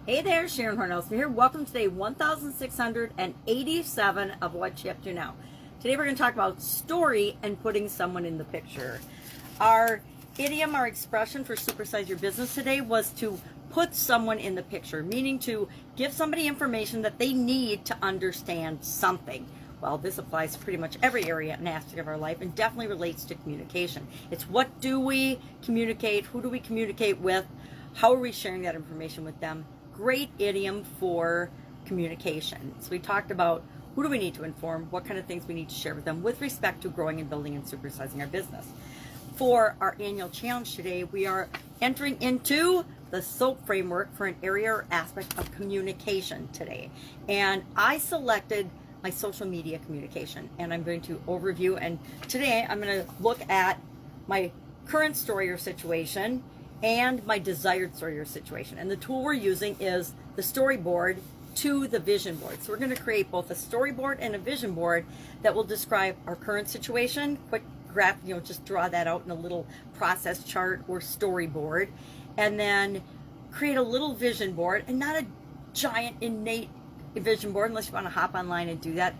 Hey there, Sharon Horne-Ellstrom here. Welcome to day 1687 of What You Up To Now. Today we're going to talk about story and putting someone in the picture. Our idiom, our expression for supersize your business today was to put someone in the picture, meaning to give somebody information that they need to understand something. Well, this applies to pretty much every area and aspect of our life and definitely relates to communication. It's what do we communicate, who do we communicate with, how are we sharing that information with them? Great idiom for communication. So we talked about who do we need to inform, what kind of things we need to share with them with respect to growing and building and supersizing our business. For our annual challenge today, we are entering into the SOAP framework for an area or aspect of communication today. And I selected my social media communication, and I'm going to overview, and today I'm going to look at my current story or situation and my desired story or situation. And the tool we're using is the storyboard to the vision board. So we're going to create both a storyboard and a vision board that will describe our current situation, quick graph, just draw that out in a little process chart or storyboard, and then create a little vision board, and not a giant innate vision board unless you want to hop online and do that.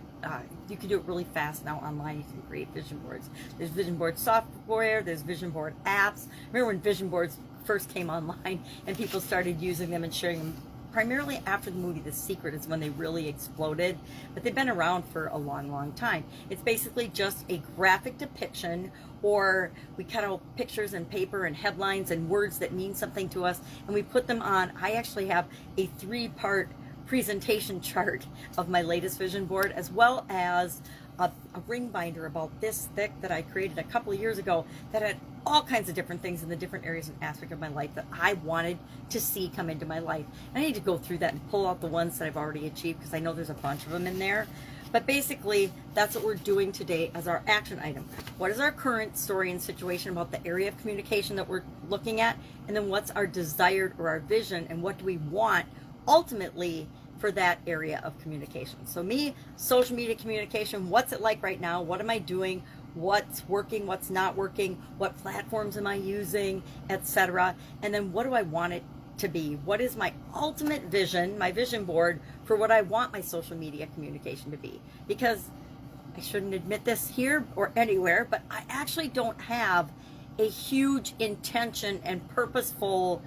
You can do it really fast now online. You can create vision boards. There's vision board software, there's vision board apps. Remember when vision boards first came online and people started using them and sharing them? Primarily after the movie The Secret is when they really exploded, but they've been around for a long, long time. It's basically just a graphic depiction, or we cut out pictures and paper and headlines and words that mean something to us, and we put them on. I actually have a 3-part presentation chart of my latest vision board, as well as a ring binder about this thick that I created a couple of years ago that had all kinds of different things in the different areas and aspects of my life that I wanted to see come into my life. I need to go through that and pull out the ones that I've already achieved, because I know there's a bunch of them in there. But basically, that's what we're doing today as our action item. What is our current story and situation about the area of communication that we're looking at? And then what's our desired or our vision, and what do we want ultimately for that area of communication? So me, social media communication, what's it like right now? What am I doing? What's working? What's not working? What platforms am I using, etc.? And then what do I want it to be? What is my ultimate vision, my vision board for what I want my social media communication to be? Because I shouldn't admit this here or anywhere, but I actually don't have a huge intention and purposeful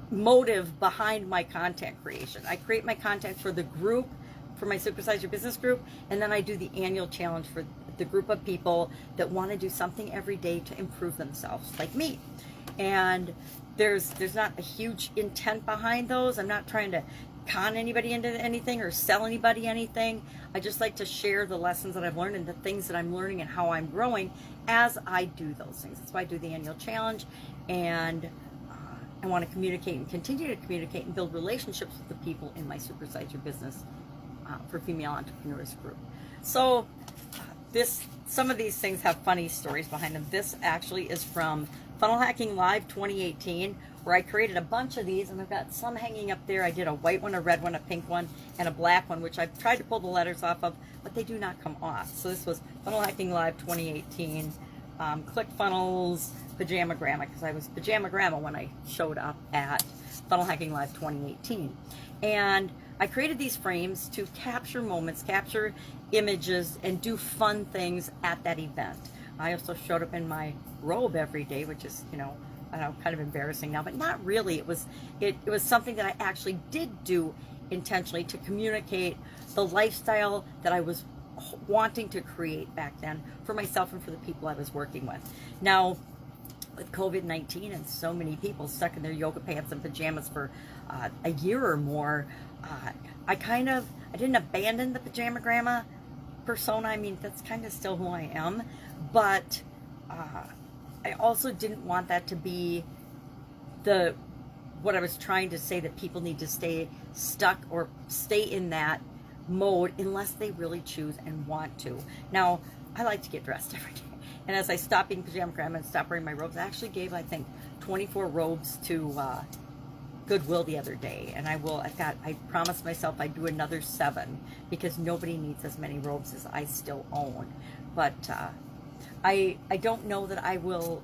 motive behind my content creation. I create my content for the group, for my Supersize Your Business group, and then I do the annual challenge for the group of people that want to do something every day to improve themselves, like me. And there's not a huge intent behind those. I'm not trying to con anybody into anything or sell anybody anything. I just like to share the lessons that I've learned and the things that I'm learning and how I'm growing as I do those things. That's why I do the annual challenge, and I want to communicate and continue to communicate and build relationships with the people in my Supersize Your Business for Female Entrepreneurs group. So some of these things have funny stories behind them. This actually is from Funnel Hacking Live 2018, where I created a bunch of these, and I've got some hanging up there. I did a white one, a red one, a pink one, and a black one, which I've tried to pull the letters off of, but they do not come off. So this was Funnel Hacking Live 2018, ClickFunnels, Pajama Grandma, because I was Pajama Grandma when I showed up at Funnel Hacking Live 2018. And I created these frames to capture moments, capture images, and do fun things at that event. I also showed up in my robe every day, which is, I don't know, kind of embarrassing now, but not really. It was something that I actually did do intentionally to communicate the lifestyle that I was wanting to create back then for myself and for the people I was working with. Now, with COVID-19 and so many people stuck in their yoga pants and pajamas for a year or more, I didn't abandon the Pajama Grandma persona. I mean, that's kind of still who I am, but I also didn't want that to be what I was trying to say, that people need to stay stuck or stay in that mode unless they really choose and want to. Now, I like to get dressed every day. And as I stopped being Pajama Grandma and stopped wearing my robes, I actually gave, I think, 24 robes to Goodwill the other day. And I promised myself I'd do another 7, because nobody needs as many robes as I still own. But I don't know that I will.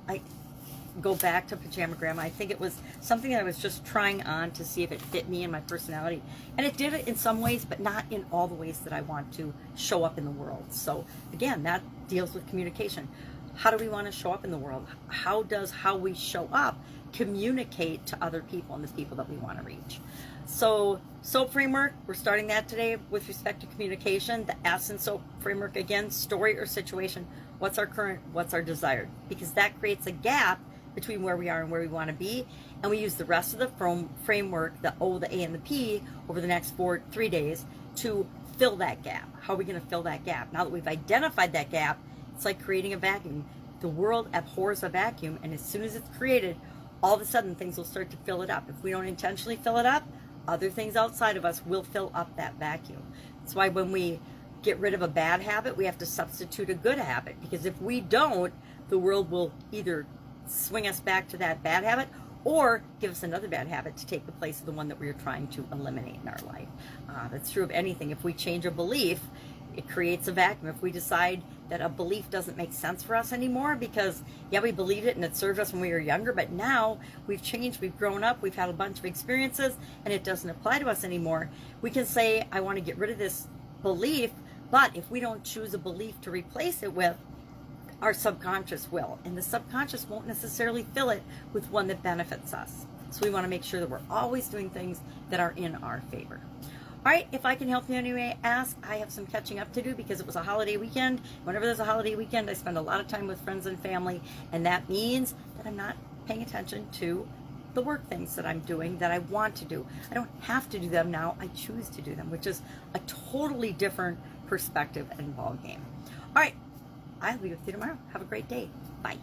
go back to Pajama Grandma. I think it was something that I was just trying on to see if it fit me and my personality. And it did it in some ways, but not in all the ways that I want to show up in the world. So again, that deals with communication. How do we want to show up in the world? How does how we show up communicate to other people and the people that we want to reach? So SOAP framework, we're starting that today with respect to communication. The S in SOAP framework, again, story or situation. What's our current, what's our desired? Because that creates a gap between where we are and where we want to be. And we use the rest of the framework, the O, the A, and the P, over the next 3 days to fill that gap. How are we going to fill that gap? Now that we've identified that gap, it's like creating a vacuum. The world abhors a vacuum, and as soon as it's created, all of a sudden things will start to fill it up. If we don't intentionally fill it up, other things outside of us will fill up that vacuum. That's why when we get rid of a bad habit, we have to substitute a good habit, because if we don't, the world will either swing us back to that bad habit or give us another bad habit to take the place of the one that we are trying to eliminate in our life. That's true of anything. If we change a belief, it creates a vacuum. If we decide that a belief doesn't make sense for us anymore because, yeah, we believed it and it served us when we were younger, but now we've changed, we've grown up, we've had a bunch of experiences, and it doesn't apply to us anymore, we can say, I want to get rid of this belief, but if we don't choose a belief to replace it with, our subconscious will, and the subconscious won't necessarily fill it with one that benefits us. So we want to make sure that we're always doing things that are in our favor. All right, if I can help you in any way, ask. I have some catching up to do because it was a holiday weekend. Whenever there's a holiday weekend, I spend a lot of time with friends and family, and that means that I'm not paying attention to the work things that I'm doing that I want to do. I don't have to do them now. I choose to do them, which is a totally different perspective and ball game. All right, I'll be with you tomorrow. Have a great day. Bye.